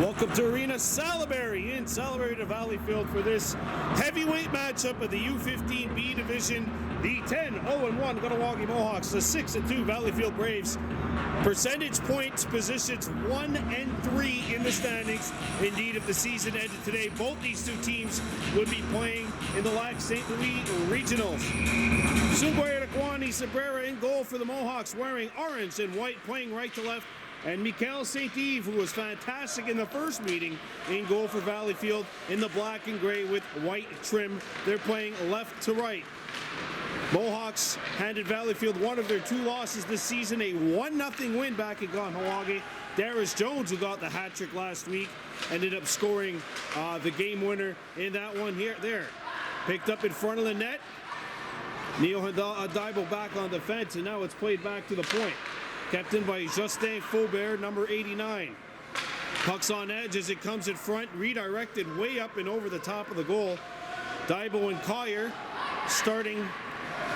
Welcome to Arena Salaberry in Salaberry to Valleyfield for this heavyweight matchup of the U-15 B Division. The 10-0-1 Kahnawake Mohawks, the 6-2 Valleyfield Braves. Percentage points, positions 1 and 3 in the standings. Indeed, if the season ended today, both these two teams would be playing in the Lac St. Louis Regionals. Kahnawake Sabrera in goal for the Mohawks, wearing orange and white, playing right to left. And Michael St. Yves, who was fantastic in the first meeting, in goal for Valleyfield in the black and gray with white trim. They're playing left to right. Mohawks handed Valleyfield one of their 2 losses this season, a 1-0 win back in Kahnawake. Darius Jones, who got the hat trick last week, ended up scoring the game winner in that one there. Picked up in front of the net. Neo Adaibo back on defense, and now it's played back to the point. Kept in by Justin Faubert, number 89. Puck's on edge as it comes in front, redirected way up and over the top of the goal. Daibo and Collier starting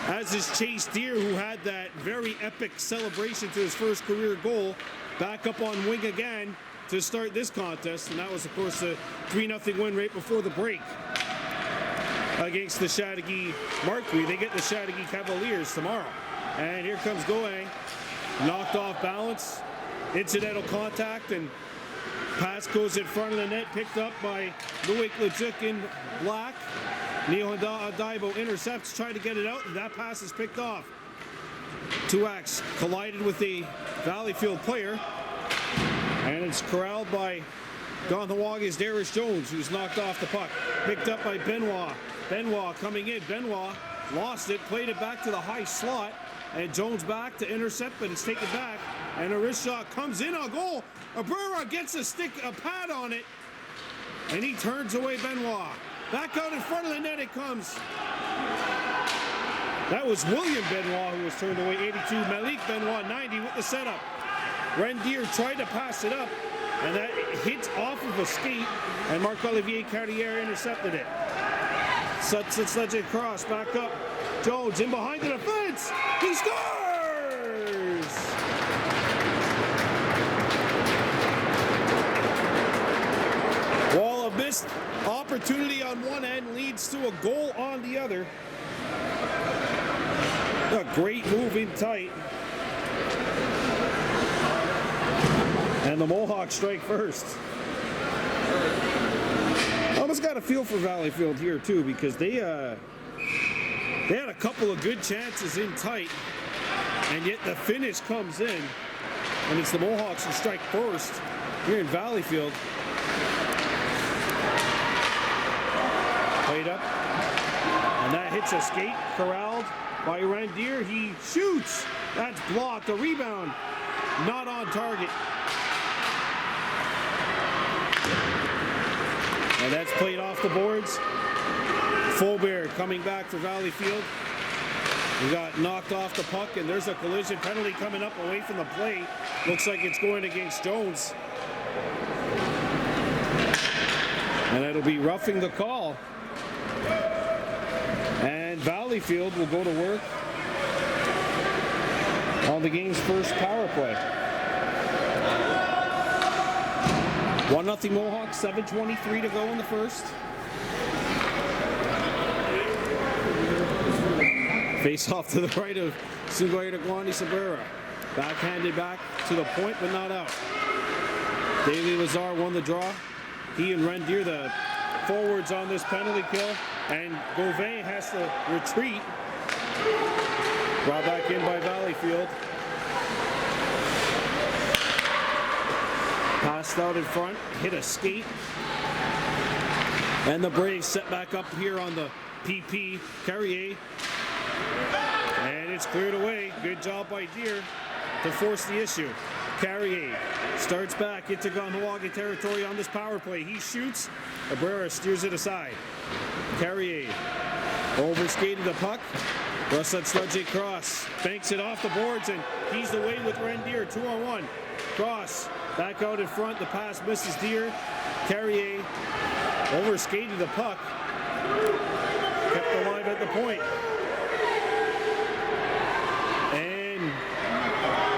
as is Chase Deer, who had that very epic celebration to his first career goal, back up on wing again to start this contest. And that was, of course, a 3-0 win right before the break against the Chateauguay Marquis. They get the Chateauguay Cavaliers tomorrow. And here comes Goang. Knocked off balance, incidental contact, and pass goes in front of the net, picked up by Loic Leduc in black. Neo Adaibo intercepts, trying to get it out, and that pass is picked off. Tuax collided with the Valleyfield player, and it's corralled by Kahnawake's Darius Jones, who's knocked off the puck. Picked up by Benoit. Benoit coming in. Benoit lost it, played it back to the high slot. And Jones back to intercept, but it's taken back. And a wrist shot comes in on goal. Abrera gets a pad on it. And he turns away Benoit. Back out in front of the net it comes. That was William Benoit who was turned away, 82. Malik Benoit, 90 with the setup. Rendier tried to pass it up, and that hit off of a skate, and Marc-Olivier Carrière intercepted it. Such a cross, back up. Jones in behind the defense. He scores! While a missed opportunity on one end leads to a goal on the other. A great move in tight. And the Mohawks strike first. I almost got a feel for Valleyfield here too, because they had a couple of good chances in tight, and yet the finish comes in, and it's the Mohawks who strike first here in Valleyfield. Played up, and that hits a skate, corralled by Rendier. He shoots. That's blocked. A rebound, not on target. And that's played off the boards. Faubert coming back for Valleyfield. We got knocked off the puck, and there's a collision penalty coming up away from the play. Looks like it's going against Jones. And it'll be roughing the call. And Valleyfield will go to work on the game's first power play. 1-0 Mohawks, 7:23 to go in the first. Face off to the right of Kahnawake Sabrera. Backhanded back to the point, but not out. Daly Lazar won the draw. He and Rendier, the forwards on this penalty kill. And Gauvin has to retreat. Brought back in by Valleyfield. Passed out in front, hit a skate. And the Braves set back up here on the PP. Carrier. And it's cleared away. Good job by Deer to force the issue. Carrier starts back into Kahnawake territory on this power play. He shoots. Abrera steers it aside. Carrier overskated the puck. Russell Sludgy cross. Banks it off the boards, and he's away with Rendier. 2-on-1. Cross. Back out in front. The pass misses Deer. Carrier overskated the puck. Kept alive at the point. And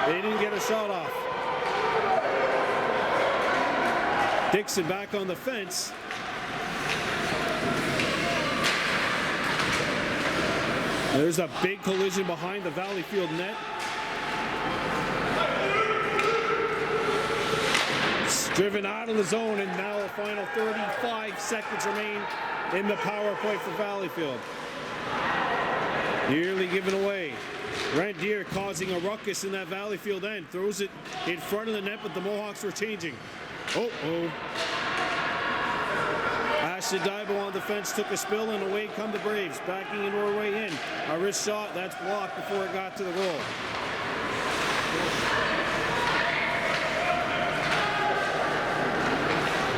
they didn't get a shot off. Dixon back on the fence. There's a big collision behind the Valleyfield net. It's driven out of the zone, and now a final 35 seconds remain in the power play for Valleyfield. Nearly given away. Randier causing a ruckus in that Valleyfield end. Throws it in front of the net, but the Mohawks were changing. Ashton Daibo on the fence took a spill, and away come the Braves. Backing in or way in. A wrist shot, that's blocked before it got to the goal.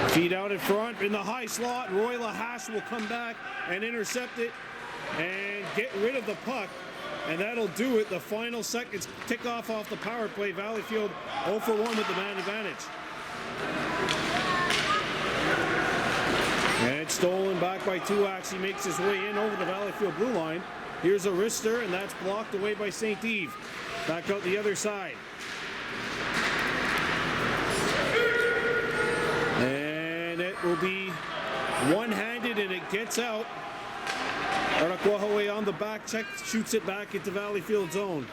Feed out in front in the high slot. Roy Lahash will come back and intercept it and get rid of the puck. And that'll do it. The final seconds tick off the power play. Valleyfield 0 for 1 with the man advantage. And it's stolen back by Tuax. He makes his way in over the Valleyfield blue line. Here's a wrister, and that's blocked away by St. Yves. Back out the other side. And it will be one-handed, and it gets out. Arakwahaway on the back check, shoots it back into Valleyfield zone.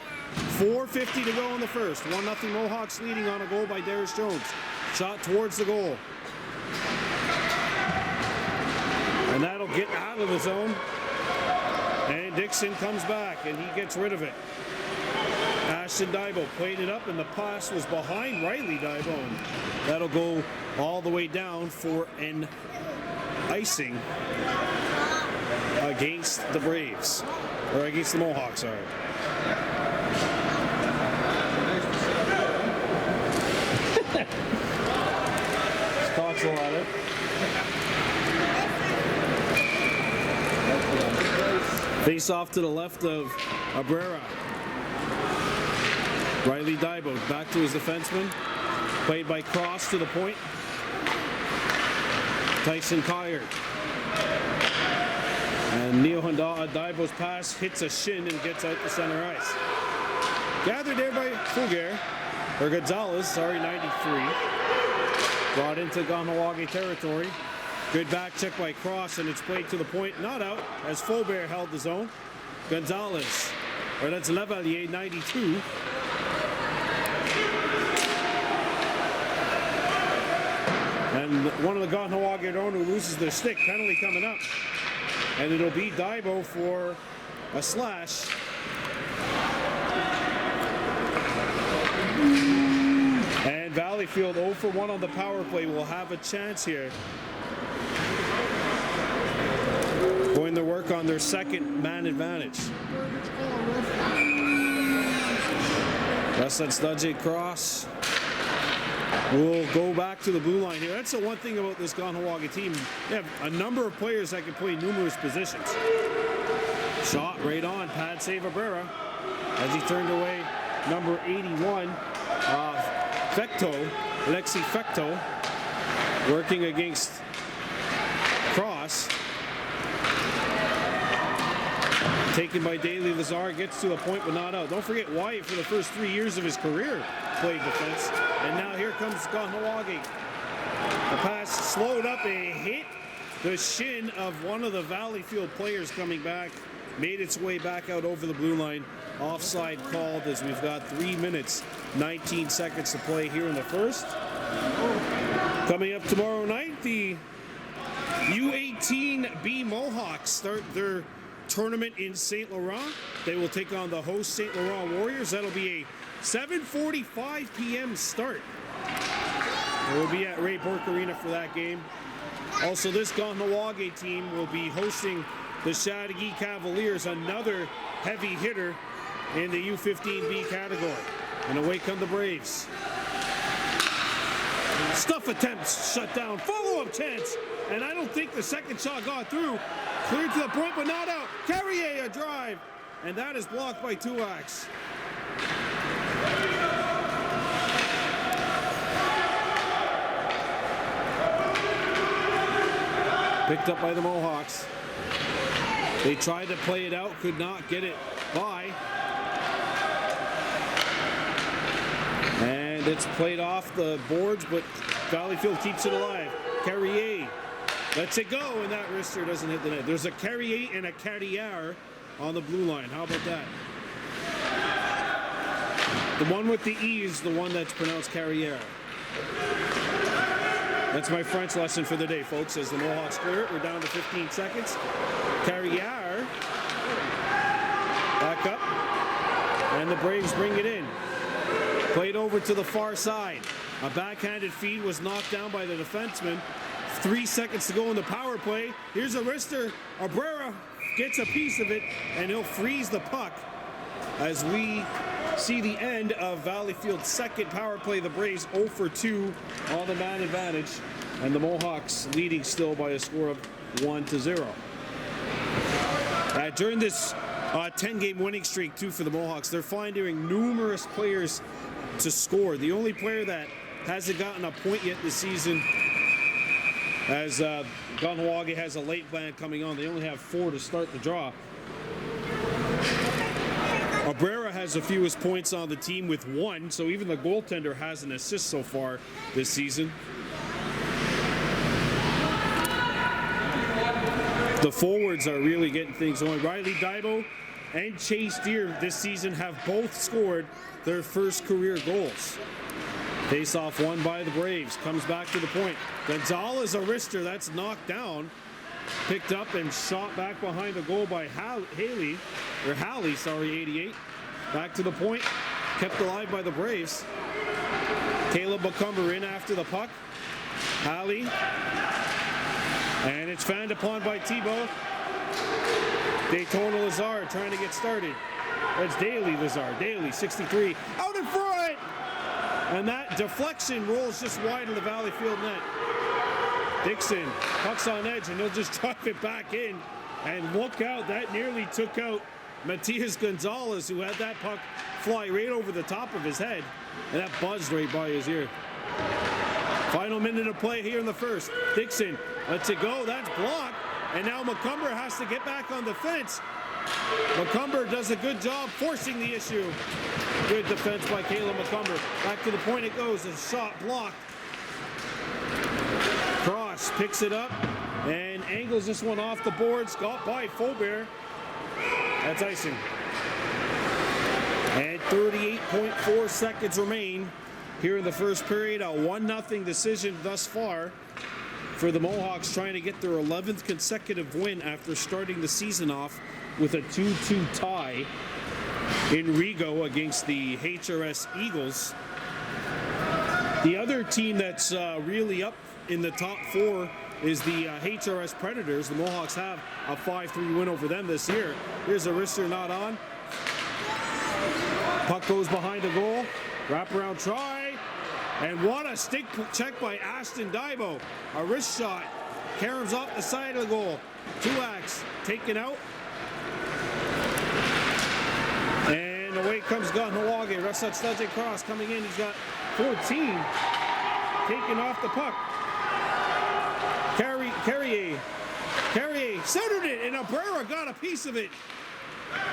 4:50 to go in the first. 1-0 Mohawks leading on a goal by Darius Jones. Shot towards the goal. And that'll get out of the zone. And Dixon comes back, and he gets rid of it. Ashton Daibo played it up, and the pass was behind Riley Daibo. And that'll go all the way down for an icing against the Braves, or against the Mohawks, sorry. Talks a lot of. Face off to the left of Abrera. Riley Daibo back to his defenseman. Played by Cross to the point. Tyson Kyer. And Neil Daibo's pass hits a shin and gets out to center ice. Gathered there by Gonzalez, 93. Brought into Kahnawake territory. Good back check by Cross, and it's played to the point. Not out, as Faubert held the zone. Gonzalez, or that's Levalier, 92. And one of the Kahnawake own who loses their stick. Penalty coming up. And it'll be Daibo for a slash. And Valleyfield 0 for 1 on the power play will have a chance here. Going to work on their second man advantage. Westside Studge Cross will go back to the blue line here. That's the one thing about this Kahnawake team. They have a number of players that can play numerous positions. Shot right on, pad save Abrera as he turned away number 81, Alexi Fecto, working against Cross. Taken by Daly Lazar, gets to a point but not out. Don't forget Wyatt for the first 3 years of his career played defense. And now here comes Kahnawake. The pass slowed up and hit the shin of one of the Valleyfield players coming back. Made its way back out over the blue line. Offside called as we've got 3 minutes, 19 seconds to play here in the first. Coming up tomorrow night, the U-18B Mohawks start their tournament in St. Laurent. They will take on the host St. Laurent Warriors. That'll be a 7:45 p.m. start. We'll be at Ray Bork Arena for that game. Also, this Kahnawake team will be hosting the Chateauguay Cavaliers, another heavy hitter in the U-15B category. And away come the Braves. Stuff attempts shut down. Follow-up chance. And I don't think the second shot got through. Cleared to the point, but not out. Carrier a drive. And that is blocked by Tuax. Picked up by the Mohawks. They tried to play it out, could not get it by. And it's played off the boards, but Valleyfield keeps it alive. Carrier lets it go, and that wrister doesn't hit the net. There's a Carrier and a Carrier on the blue line. How about that? The one with the E is the one that's pronounced Carrier. That's my French lesson for the day, folks. As the Mohawks clear it, we're down to 15 seconds. Carrier back up, and the Braves bring it in. Played over to the far side. A backhanded feed was knocked down by the defenseman. 3 seconds to go in the power play. Here's a wrister. Abrera gets a piece of it, and he'll freeze the puck as we see the end of Valleyfield's second power play. The Braves 0 for 2 on the man advantage, and the Mohawks leading still by a score of 1-0. During this 10-game winning streak, too, for the Mohawks, they're finding numerous players to score. The only player that hasn't gotten a point yet this season, as Kahnawake has a late plan coming on. They only have 4 to start the draw. Abrera has the fewest points on the team with 1, so even the goaltender has an assist so far this season. The forwards are really getting things going. Riley Daibo and Chase Deer this season have both scored their first career goals. Face-off won by the Braves. Comes back to the point. Gonzalez, a wrister, that's knocked down. Picked up and shot back behind the goal by Halley, 88. Back to the point. Kept alive by the Braves. Caleb McCumber in after the puck. Halley. And it's fanned upon by Thibault. Daytona Lazard trying to get started. That's Daly Lazard. Daly, 63. Out in front! And that deflection rolls just wide of the Valleyfield net. Dixon, puck's on edge, and he'll just drive it back in. And look out, that nearly took out Matias Gonzalez, who had that puck fly right over the top of his head. And that buzzed right by his ear. Final minute of play here in the first. Dixon lets it go, that's blocked. And now McCumber has to get back on the fence. McCumber does a good job forcing the issue. Good defense by Caleb McCumber. Back to the point it goes, a shot blocked. Cross picks it up and angles this one off the boards. Got by Faubert. That's icing. And 38.4 seconds remain here in the first period. A 1-0 decision thus far for the Mohawks, trying to get their 11th consecutive win after starting the season off with a 2-2 tie in Rigo against the HRS Eagles. The other team that's really up in the top 4 is the HRS Predators. The Mohawks have a 5-3 win over them this year. Here's a wrister not on. Puck goes behind the goal. Wraparound try. And what a stick check by Ashton Daibo. A wrist shot. Caroms off the side of the goal. Tuax taken out. And away comes Kahnawake. Russet Studzik Cross coming in. He's got 14. Taken off the puck. Carrier centered it, and Abrera got a piece of it.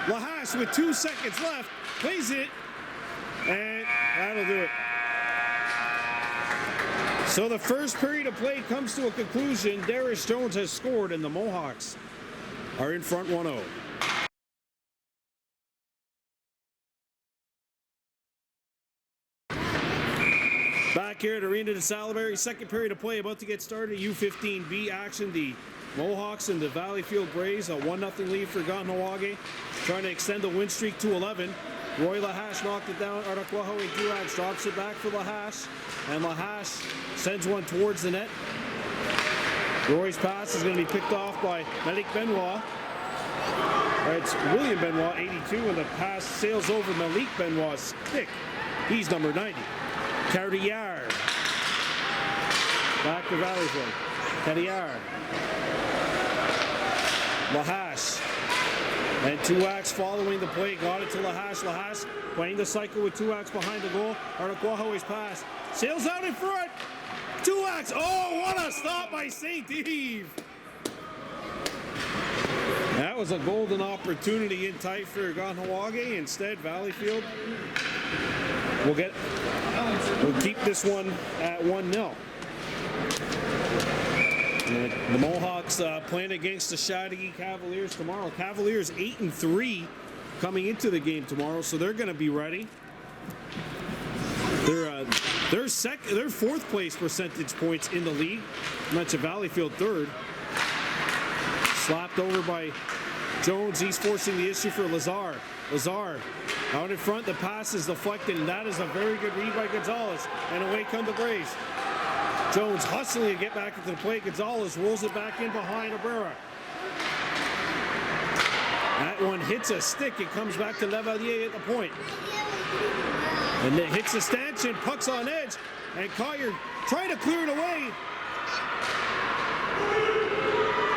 Lahash with 2 seconds left plays it, and that'll do it. So the first period of play comes to a conclusion. Darius Jones has scored, and the Mohawks are in front 1-0. Back here at Arena de Salaberry, second period of play about to get started. U-15B action. The Mohawks and the Valleyfield Braves, a 1-0 lead for Kahnawake, trying to extend the win streak to 11. Roy Lahash knocked it down. Artakwaho and Duax drops it back for Lahash, and Lahash sends one towards the net. Roy's pass is going to be picked off by Malik Benoit. It's William Benoit, 82, and the pass sails over Malik Benoit's stick. He's number 90. Carrier. Back to Valleyfield. Carrier. Lahash. And Tuax following the play. Got it to Lahash. Lahash playing the cycle with Tuax behind the goal. Artakwaho's pass. Sails out in front. Tuax. Oh, what a stop by St. Eve. That was a golden opportunity in tight for Kahnawake. Instead, Valleyfield we'll keep this one at 1-0. The Mohawks playing against the Chateauguay Cavaliers tomorrow. Cavaliers 8-3 coming into the game tomorrow, so they're going to be ready. They're fourth place percentage points in the league. Mentioned Valleyfield third. Slapped over by Jones. He's forcing the issue for Lazar. Lazar out in front. The pass is deflected, and that is a very good read by Gonzalez. And away come the Braves. Jones hustling to get back into the play. Gonzalez rolls it back in behind Abrera. That one hits a stick. It comes back to Levalier at the point. And it hits the stanchion. Puck's on edge. And Collier trying to clear it away.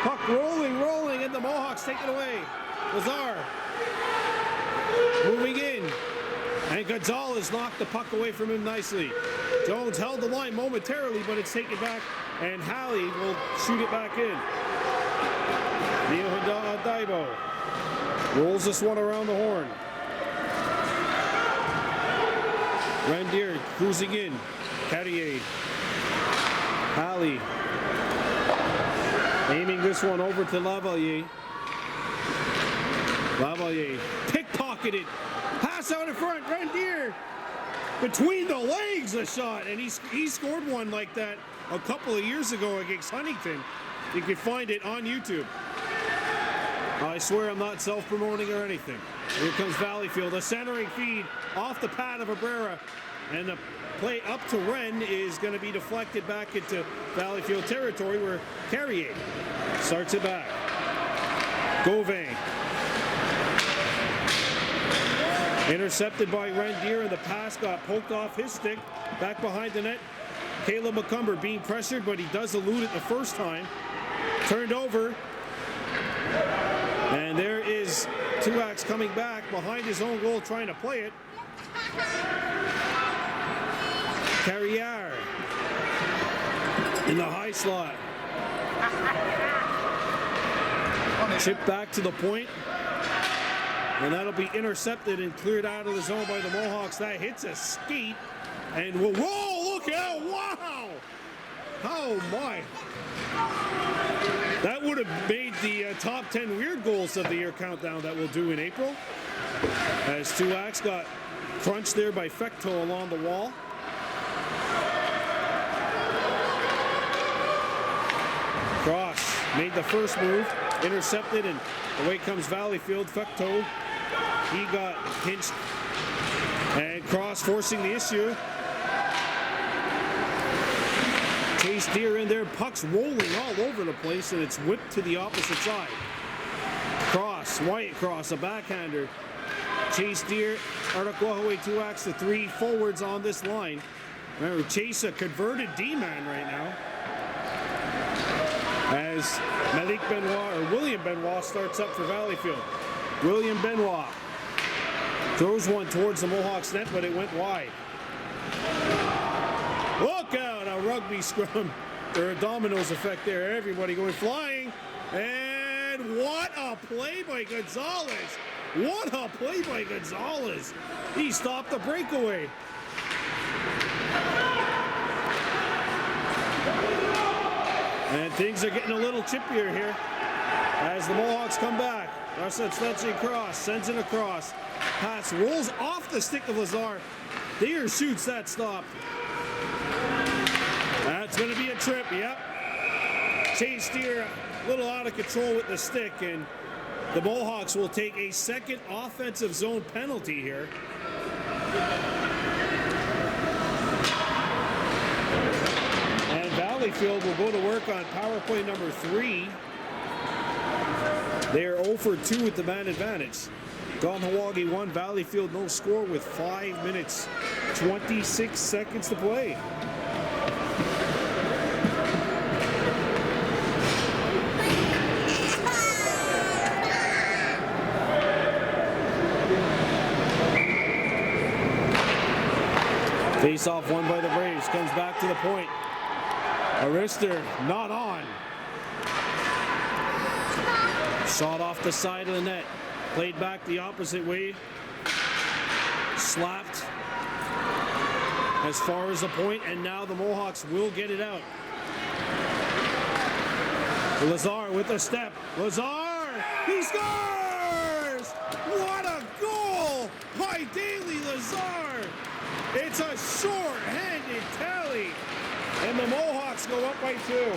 Puck rolling, and the Mohawks take it away. Lazar moving in. And Gonzalez knocked the puck away from him nicely. Jones held the line momentarily, but it's taken back. And Halley will shoot it back in. Neo Daibo rolls this one around the horn. Randier cruising in. Carrier. Halley. Aiming this one over to Lavalier. Lavalier pickpocketed. Pass out in front. Randier between the legs a shot. And he scored one like that a couple of years ago against Huntington. You can find it on YouTube. I swear I'm not self-promoting or anything. Here comes Valleyfield. A centering feed off the pad of Abrera. And the play up to Wren is going to be deflected back into Valleyfield territory where Carrier starts it back. Gauvin. Intercepted by Randier, and the pass got poked off his stick. Back behind the net. Caleb McCumber being pressured, but he does elude it the first time. Turned over. And there is Tuax coming back behind his own goal trying to play it. Carrier in the high slot. Chip back to the point. And that'll be intercepted and cleared out of the zone by the Mohawks. That hits a skate. And whoa, look out, wow! Oh my. That would have made the top 10 weird goals of the year countdown that we'll do in April. As Tuax got crunched there by Fecto along the wall. Cross made the first move, intercepted, and away comes Valleyfield. Fecto, he got pinched, and Cross forcing the issue. Chase Deer in there, puck's rolling all over the place, and it's whipped to the opposite side. Cross, Wyatt Cross, a backhander. Chase Deer, Artaquahaway Tuax, the three forwards on this line. Remember, Chase a converted D-man right now. As Malik Benoit, or William Benoit, starts up for Valleyfield. William Benoit throws one towards the Mohawks net, but it went wide. Look out, a rugby scrum, or a dominoes effect there. Everybody going flying. And what a play by Gonzalez. What a play by Gonzalez. He stopped the breakaway. And things are getting a little chippier here as the Mohawks come back. Rasetsetse cross, sends it across. Pass rolls off the stick of Lazar. Deer shoots that stop. That's going to be a trip, yep. Chase Deer a little out of control with the stick, and the Mohawks will take a second offensive zone penalty here. Valleyfield will go to work on power play number 3. They are 0 for 2 with the man advantage. Kahnawake 1, Valleyfield no score with 5 minutes, 26 seconds to play. Face off won by the Braves, comes back to the point. Arister not on. Shot off the side of the net. Played back the opposite way. Slapped as far as the point, and now the Mohawks will get it out. Lazar with a step. Lazar, he scores! What a goal by Daly Lazar! It's a short-handed tally, and the Mohawks go up by 2.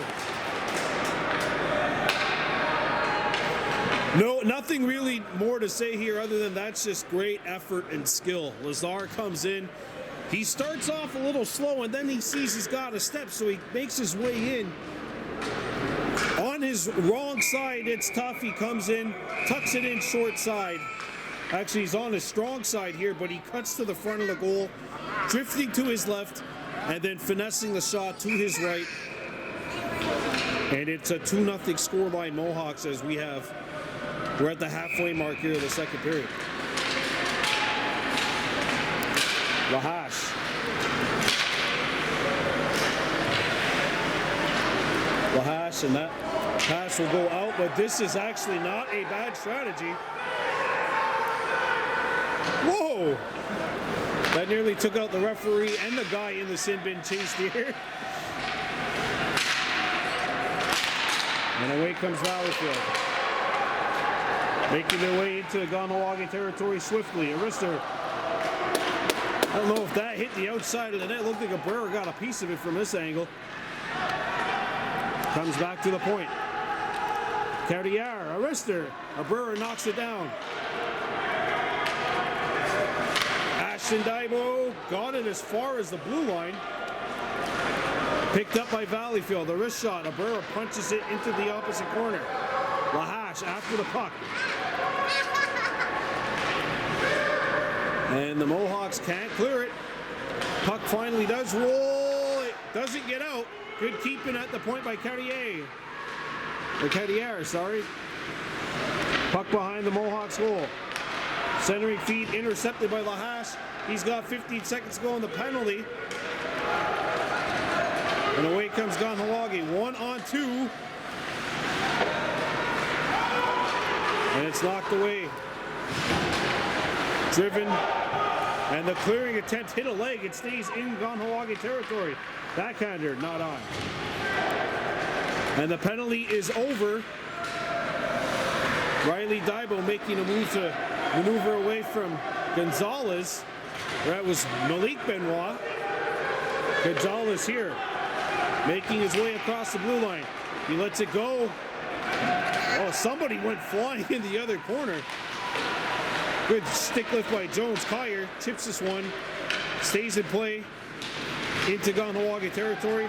No, nothing really more to say here other than that's just great effort and skill. Lazar comes in. He starts off a little slow, and then he sees he's got a step, so he makes his way in. On his wrong side, it's tough. He comes in, tucks it in short side. Actually, he's on his strong side here, but he cuts to the front of the goal, drifting to his left, and then finessing the shot to his right. And it's a 2-0 scoreline Mohawks as we're at the halfway mark here of the second period. Lahash. Lahash, and that pass will go out, but this is actually not a bad strategy. Whoa! That nearly took out the referee and the guy in the sin bin chased here. And away comes Valleyfield. Making their way into the Kahnawake territory swiftly. Arister. I don't know if that hit the outside of the net. Looked like Abrera got a piece of it from this angle. Comes back to the point. Carrier, Arister. Abrera knocks it down. Ashton Daibo got it as far as the blue line. Picked up by Valleyfield. The wrist shot. Abrera punches it into the opposite corner. Lahash after the puck. And the Mohawks can't clear it. Puck finally does roll. It doesn't get out. Good keeping at the point by Carrier. Or Carrier, sorry. Puck behind the Mohawks goal. Centering feed intercepted by Lahash. He's got 15 seconds to go on the penalty. And away comes Kahnawake. 1-on-2. And it's knocked away. Driven. And the clearing attempt hit a leg. It stays in Kahnawake territory. Backhander, not on. And the penalty is over. Riley Daibo making a move to maneuver away from Gonzalez. That was Malik Benoit. Gonzalez here, making his way across the blue line. He lets it go. Oh, somebody went flying in the other corner. Good stick lift by Jones. Kyer chips this one. Stays in play into Kahnawake territory.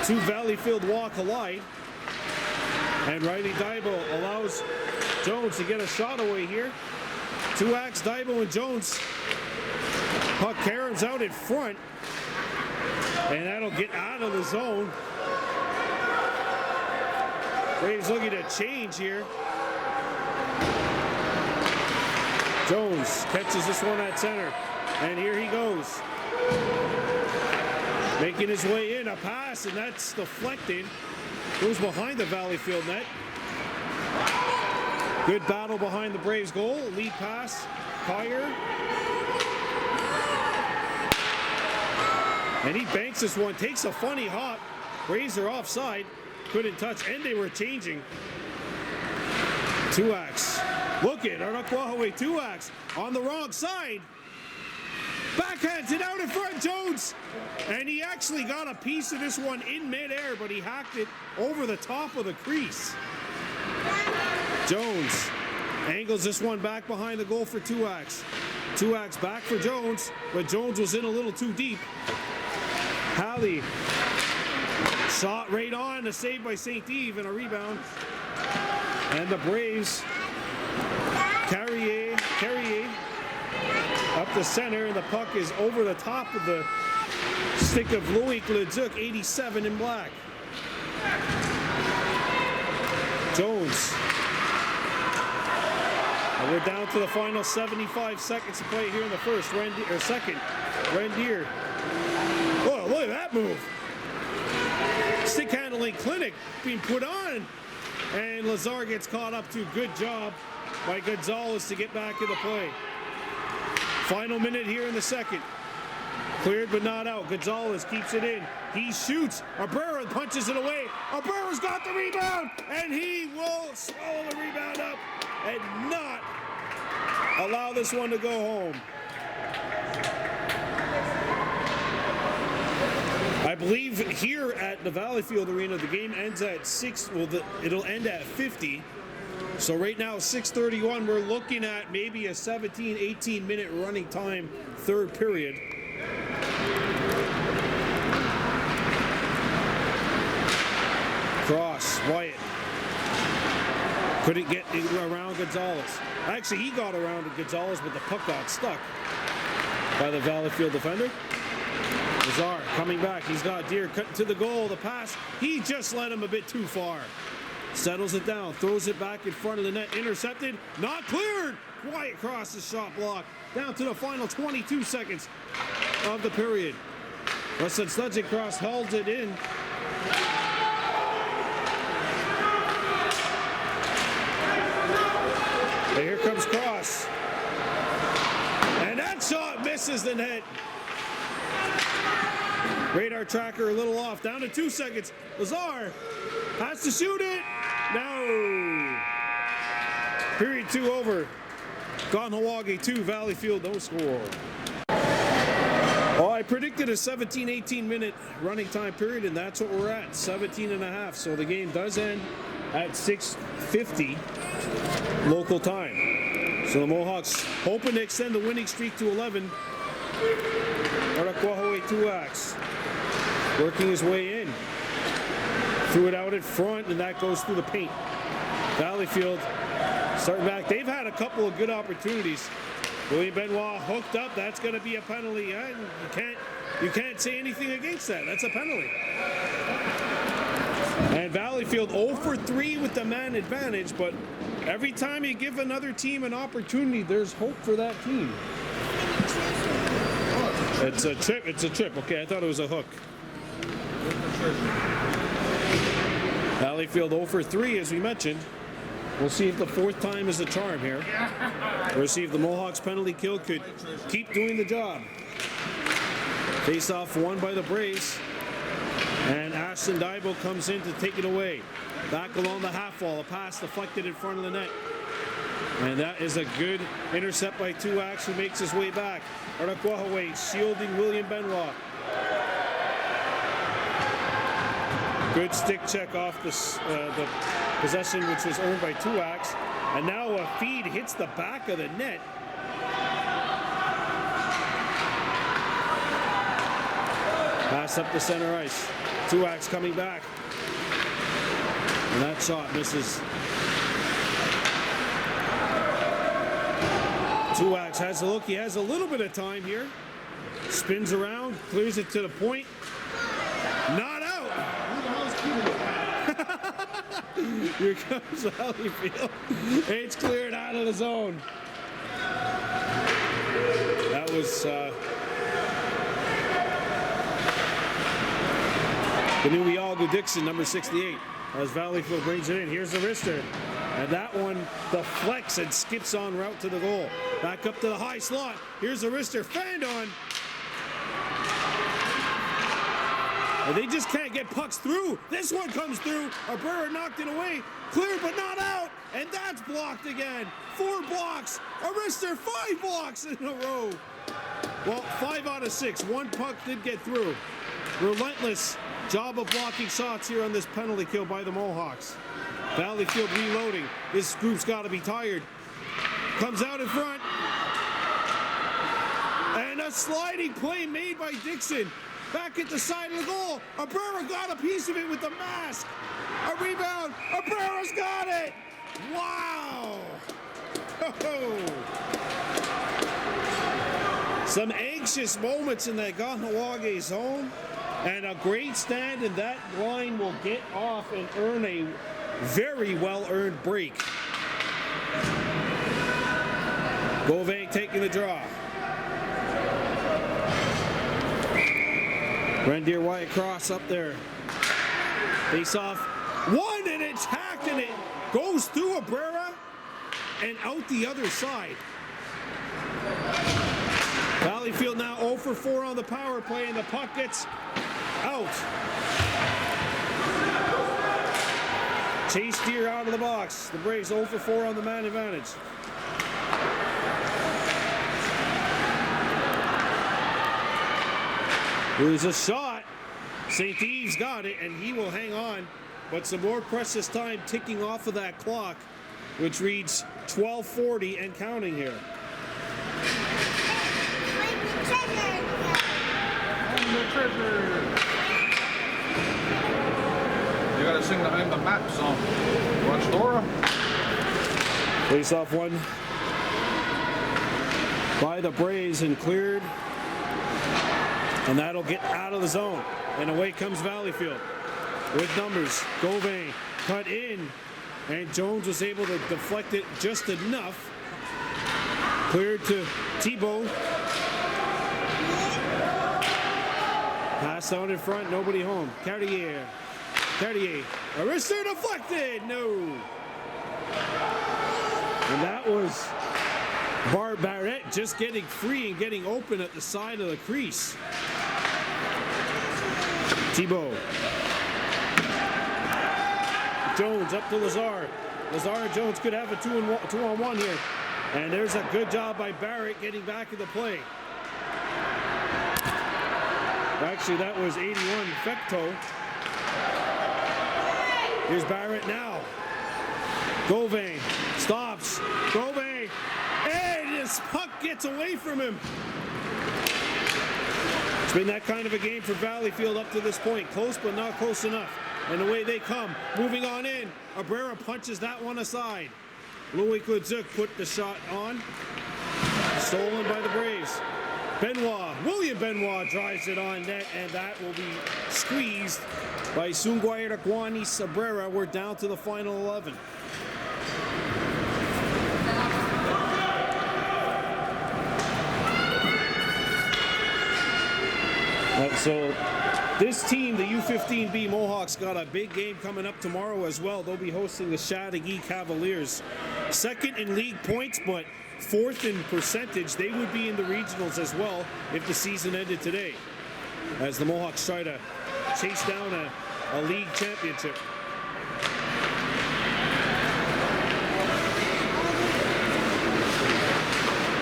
2 Valleyfield walk collide. And Riley Daibo allows Jones to get a shot away here. 2-ax, Daibo and Jones. Puck caroms out in front. And that'll get out of the zone. Braves looking to change here. Jones catches this one at center. And here he goes. Making his way in, a pass, and that's deflected. Goes behind the Valleyfield net. Good battle behind the Braves goal. Lead pass, Kyer. And he banks this one, takes a funny hop. Braves are offside, couldn't touch, and they were changing. 2-ax. Look at Kahnawake 2-ax on the wrong side. Backhands it out in front, Jones. And he actually got a piece of this one in midair, but he hacked it over the top of the crease. Jones angles this one back behind the goal for 2-ax. 2-ax back for Jones, but Jones was in a little too deep. Halley shot right on, a save by St. Eve and a rebound. And the Braves, Carrier up the center, and the puck is over the top of the stick of Loic Leduc, 87 in black. Jones. And we're down to the final 75 seconds to play here in the first. Second. Rendier. Oh, look at that move. Stick handling clinic being put on. And Lazar gets caught up to. Good job by Gonzalez to get back in the play. Final minute here in the second. Cleared but not out. Gonzalez keeps it in. He shoots. Abrera punches it away. Abreu's got the rebound, and he will swallow the rebound up and not allow this one to go home. I believe here at the Valleyfield Arena, the game ends at 6. Well, it'll end at 50. So right now, 6:31, we're looking at maybe a 17, 18-minute running time, third period. Cross, Wyatt. Couldn't get around Gonzalez. Actually, he got around Gonzalez, but the puck got stuck by the Valleyfield defender. Lazar coming back. He's got Deer cut to the goal. The pass, he just led him a bit too far. Settles it down, throws it back in front of the net. Intercepted, not cleared. Wyatt crosses, shot blocked. Down to the final 22 seconds of the period. Weston Studzik holds it in. And here comes Cross. And that shot misses the net. Radar tracker a little off. Down to 2 seconds. Lazar has to shoot it. No. Period 2 over. Kahnawake 2, Valleyfield no score. Well, I predicted a 17-18 minute running time period, and that's what we're at, 17 and a half. So the game does end at 6:50 local time. So the Mohawks hoping to extend the winning streak to 11. Kahnawake 2X working his way in. Threw it out in front, and that goes through the paint. Valleyfield starting back. They've had a couple of good opportunities. William Benoit hooked up. That's going to be a penalty. You can't say anything against that. That's a penalty. And Valleyfield 0 for 3 with the man advantage, but every time you give another team an opportunity, there's hope for that team. It's a chip. It's a chip. Okay, I thought it was a hook. Valleyfield 0 for 3, as we mentioned. We'll see if the fourth time is a charm here. We'll see if the Mohawks penalty kill could keep doing the job. Face-off won by the Braves. And Ashton Daibo comes in to take it away. Back along the half wall. A pass deflected in front of the net. And that is a good intercept by Tuax, who makes his way back. Kahnawake shielding William Benoit. Good stick check off the possession, which was earned by Tuax. And now a feed hits the back of the net. Pass up the center ice. Tuax coming back. And that shot misses. Tuax has a look. He has a little bit of time here. Spins around, clears it to the point. Not out. Here comes Valleyfield. It's cleared out of the zone. That was the new Iago Dixon, number 68, as Valleyfield brings it in. Here's the wrister. And that one deflects and skips en route to the goal. Back up to the high slot. Here's the wrister. Fanned on. And they just can't get pucks through. This one comes through. Abreu knocked it away. Cleared but not out. And that's blocked again. 4 blocks. A wrister, 5 blocks in a row. Well, 5 out of 6. One puck did get through. Relentless job of blocking shots here on this penalty kill by the Mohawks. Valleyfield reloading. This group's got to be tired. Comes out in front. And a sliding play made by Dixon. Back at the side of the goal. Abreu got a piece of it with the mask. A rebound. Abreu's got it. Wow. Some anxious moments in that Kahnawake zone. And a great stand, and that line will get off and earn a very well-earned break. Gauvin taking the draw. Rendier Wyatt cross up there. Face off. One, and it's hacked, and it goes through Abreu and out the other side. Valleyfield now 0 for 4 on the power play, and the puck gets out. Chase Deer out of the box. The Braves 0 for 4 on the man advantage. Here's a shot. St. Eve's got it, and he will hang on. But some more precious time ticking off of that clock, which reads 12:40 and counting here. You gotta sing the I'm the Map song. Watch Dora. Face off one by the Braves and cleared. And that'll get out of the zone. And away comes Valleyfield with numbers. Gauvin cut in. And Jones was able to deflect it just enough. Cleared to Thibault. Pass out in front, nobody home. Cartier. A wrister deflected. No. And that was Barrett just getting free and getting open at the side of the crease. Thibault. Jones up to Lazar. Lazar and Jones could have a two-on-one here. And there's a good job by Barrett getting back in the play. Actually, that was 81 Fecto. Here's Barrett now. Gauvin stops. Gauvin. And this puck gets away from him. It's been that kind of a game for Valleyfield up to this point. Close, but not close enough. And away they come. Moving on in. Abrera punches that one aside. Louis Kudzuk put the shot on. Stolen by the Braves. William Benoit drives it on net, and that will be squeezed by Sungwai Rakwani Sabrera. We're down to the final 11. So this team, the U-15B Mohawks, got a big game coming up tomorrow as well. They'll be hosting the Chateauguay Cavaliers. Second in league points, but fourth in percentage. They would be in the regionals as well if the season ended today, as the Mohawks try to chase down a league championship.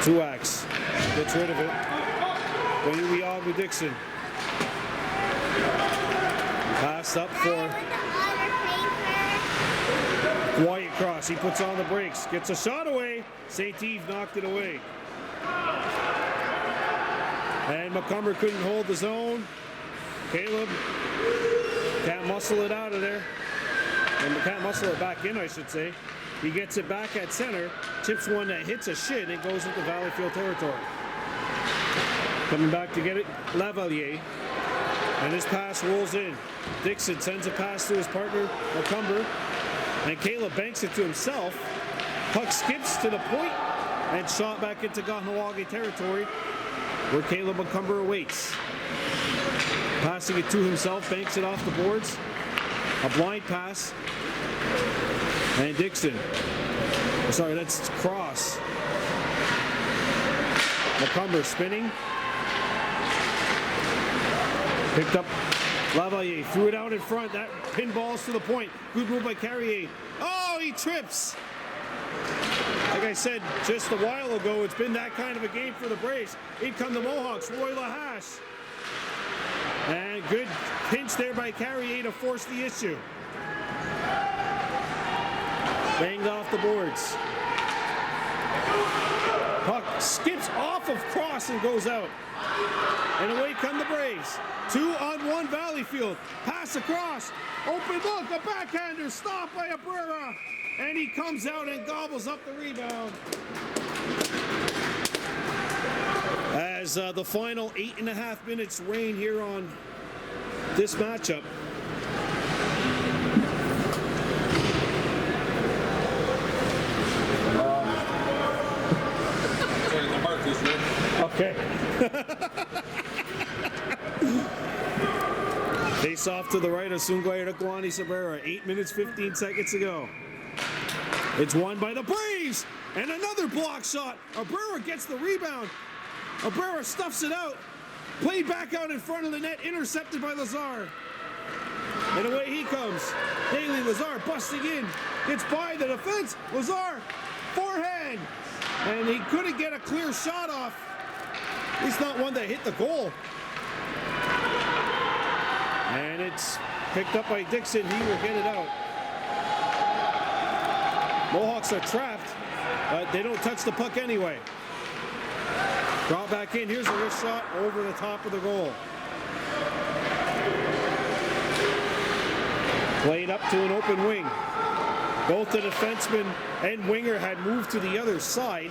Truax gets rid of it. Oyuiagu Dixon. Pass up for Wyatt Cross. He puts on the brakes. Gets a shot away. St. Eve knocked it away. And McCumber couldn't hold the zone. Caleb can't muscle it out of there. And can't muscle it back in, I should say. He gets it back at center. Chips one that hits a shin. It goes into Valleyfield territory. Coming back to get it, Lavalier. And his pass rolls in. Dixon sends a pass to his partner, McCumber. And Caleb banks it to himself. Puck skips to the point and shot back into Kahnawake territory, where Caleb McCumber awaits. Passing it to himself, banks it off the boards. A blind pass. And Dixon. Sorry, that's Cross. McCumber spinning. Picked up Lavalier, threw it out in front. That pinballs to the point. Good move by Carrier. Oh, he trips. Like I said just a while ago, it's been that kind of a game for the Braves. In come the Mohawks, Roy Lahash. And good pinch there by Carrier to force the issue. Banged off the boards. Puck skips off of Cross and goes out. And away come the Braves. 2-on-1 Valleyfield. Pass across. Open look. A backhander. Stopped by Abrera. And he comes out and gobbles up the rebound. As the final 8.5 minutes reign here on this matchup. Okay. Face off to the right of Sungwai Rakwani Sabrera. 8 minutes, 15 seconds to go. It's won by the Braves. And another block shot. Abrera gets the rebound. Abrera stuffs it out. Played back out in front of the net. Intercepted by Lazar. And away he comes. Haley Lazar busting in. Gets by the defense. Lazar, forehand. And he couldn't get a clear shot off. At least not one that hit the goal. And it's picked up by Dixon. He will get it out. Mohawks are trapped, but they don't touch the puck anyway. Drop back in. Here's a wrist shot over the top of the goal. Played up to an open wing. Both the defenseman and winger had moved to the other side.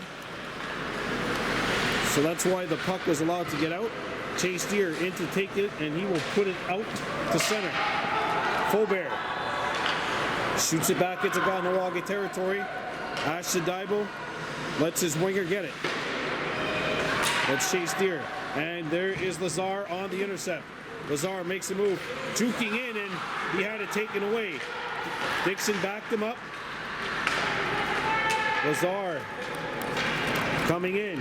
So that's why the puck was allowed to get out. Chase Deer in to take it, and he will put it out to center. Faubert shoots it back into Kahnawake territory. Ashton Daibo lets his winger get it. That's Chase Deer. And there is Lazar on the intercept. Lazar makes a move, juking in, and he had it taken away. Dixon backed him up. Lazar coming in.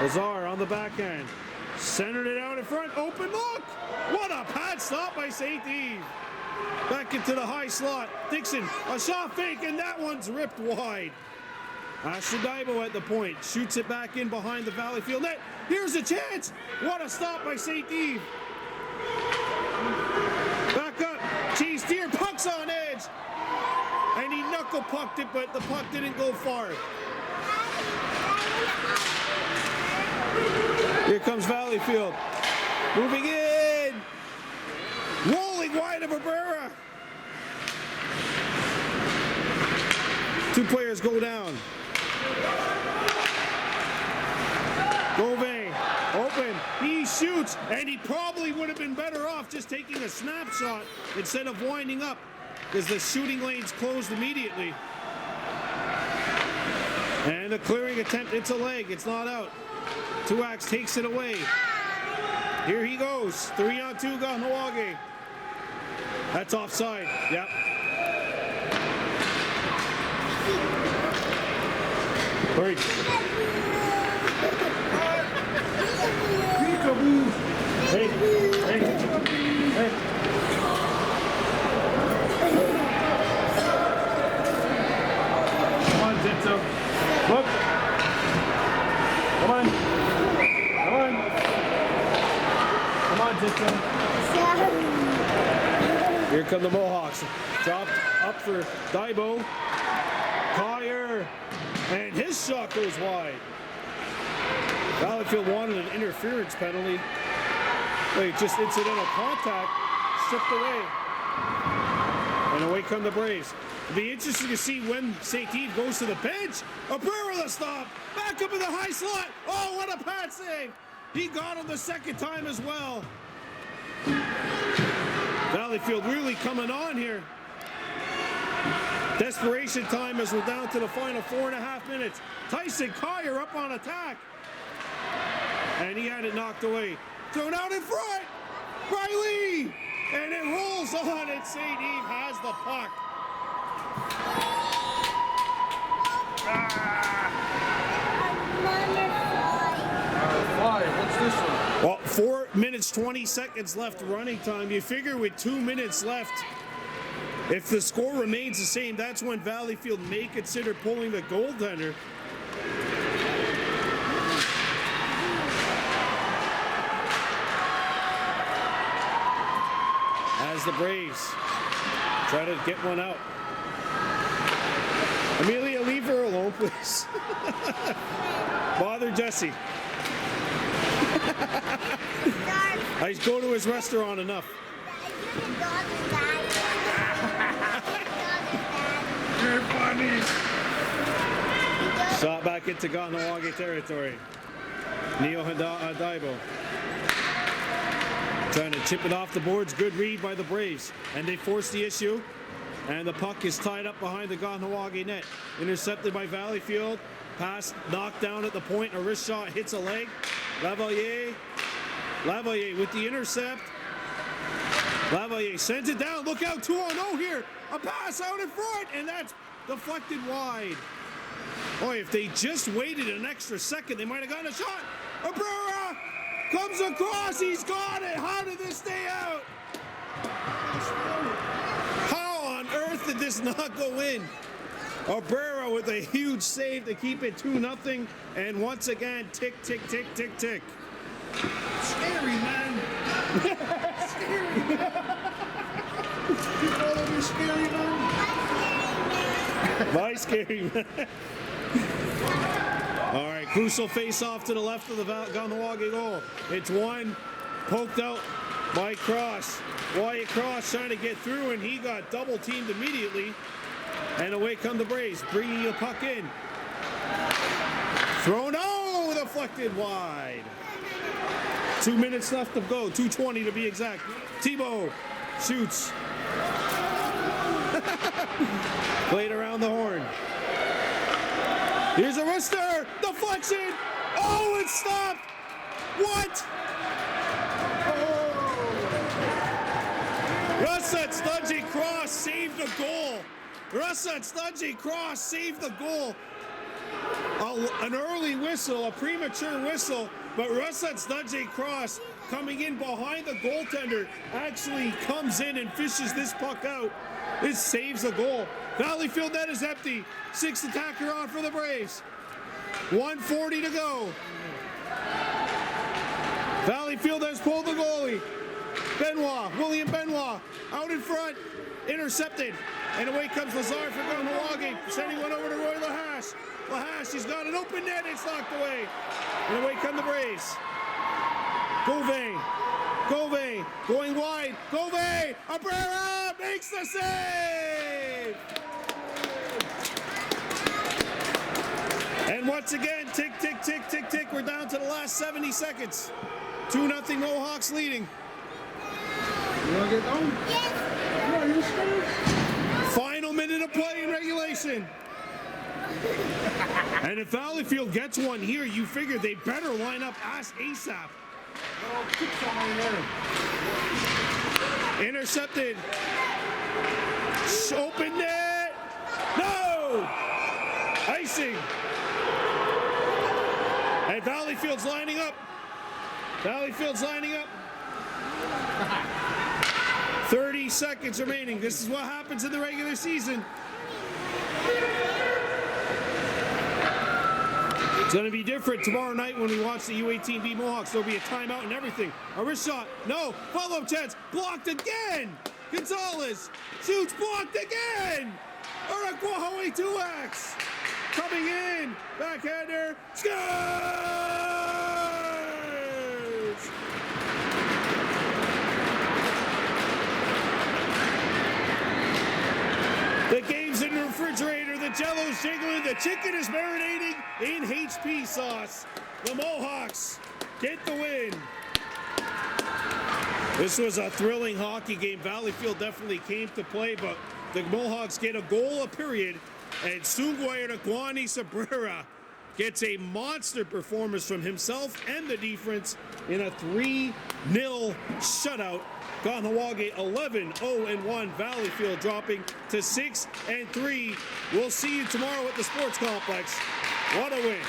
Lazar on the backhand. Centered it out in front. Open look! What a pad stop by St. Eve. Back into the high slot. Dixon, a shot fake, and that one's ripped wide. Ashton Daibo at the point. Shoots it back in behind the Valleyfield net. Here's a chance. What a stop by St. Eve. Back up. Chase Deer, puck's on edge. And he knuckle pucked it, but the puck didn't go far. Here comes Valleyfield. Moving in. Rolling wide of Abrera. Two players go down. Gove, open, he shoots, and he probably would have been better off just taking a snapshot instead of winding up, because the shooting lane's closed immediately. And a clearing attempt, it's a leg, it's not out. Tuax takes it away. Here he goes, 3-on-2 Kahnawake. That's offside, yep. Break. Hey, hey, hey. Come on, Zitzo. Look. Come on. Come on. Come on, Zitzo. Here come the Mohawks. Dropped up for Daibo. Collier. And his shot goes wide. Valleyfield wanted an interference penalty. Wait, just incidental contact, stripped away. And away come the Braves. It'll be interesting to see when St. Eve goes to the bench. Abrera the stop. Back up in the high slot. Oh, what a pad save. He got him the second time as well. Valleyfield really coming on here. Desperation time as we're down to the final 4.5 minutes. Tyson Collier up on attack. And he had it knocked away. Thrown out in front. Riley! And it rolls on, and St. Eve has the puck. What's this one? Well, 4 minutes, 20 seconds left running time. You figure with 2 minutes left, if the score remains the same, that's when Valleyfield may consider pulling the goaltender. As the Braves try to get one out. Amelia, leave her alone, please. Bother Jesse. I go to his restaurant enough. You're funny. Shot back into Kahnawake territory. Neo Daibo. Trying to chip it off the boards. Good read by the Braves. And they force the issue. And the puck is tied up behind the Kahnawake net. Intercepted by Valleyfield. Pass knocked down at the point. A wrist shot hits a leg. Lavalier with the intercept. Lavalier sends it down. Look out, 2-on-0 here. A pass out in front, and that's deflected wide. Boy, if they just waited an extra second, they might have gotten a shot. Abrera comes across. He's got it. How did this stay out? did this not go in? Abrera with a huge save to keep it 2-0. And once again, tick, tick, tick, tick, tick. Scary, man. Scary, man. You call me scary, man? My scary man. All right, crucial face-off to the left of the Kahnawake goal. It's one poked out by Cross. Wyatt Cross trying to get through, and he got double-teamed immediately. And away come the Braves, bringing the puck in. Thrown, oh, deflected wide. 2 minutes left to go, 2:20 to be exact. Tebow shoots. Played around the horn. Here's a wrister, deflection. Oh, it stopped. What? Russett Studgy Cross saved the goal. Russett Studgy Cross saved the goal. An early whistle, a premature whistle, but Russett Studgy Cross coming in behind the goaltender actually comes in and fishes this puck out. This saves a goal. Valleyfield net is empty. 6th attacker on for the Braves. 1:40 to go. Valleyfield has pulled the goalie. William Benoit, out in front, intercepted. And away comes Lazar for Kahnawake, sending one over to Roy Lahash. Lahash, he's got an open net, it's knocked away. And away come the Braves. Gove, going wide. Gove, Abrera makes the save! And once again, tick, tick, tick, tick, tick. We're down to the last 70 seconds. 2-0 Mohawks leading. You want to get down? Yes. No, you scared? Final minute of play in regulation. And if Valleyfield gets one here, you figure they better line up ASAP. Intercepted. Open net. No! Icing. And Valleyfield's lining up. 30 seconds remaining. This is what happens in the regular season. It's going to be different tomorrow night when we watch the U-18 beat Mohawks. There'll be a timeout and everything. A wrist shot. No. Follow-up chance. Blocked again. Gonzalez shoots. Blocked again. Araquahawe 2X. Coming in. Backhander. Scores! The game's in the refrigerator, the jello's jiggling, the chicken is marinating in HP sauce. The Mohawks get the win. This was a thrilling hockey game. Valleyfield definitely came to play, but the Mohawks get a goal a period, and Sungwai Nakwani Sabrera gets a monster performance from himself and the defense in a 3-0 shutout. Kahnawake 11-0-1. Valleyfield dropping to 6-3. We'll see you tomorrow at the Sports Complex. What a win.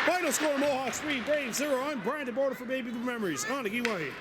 Final score, Mohawks 3, Braves 0. I'm Brian DeBorder for Baby Blue Memories on Nagiwahi.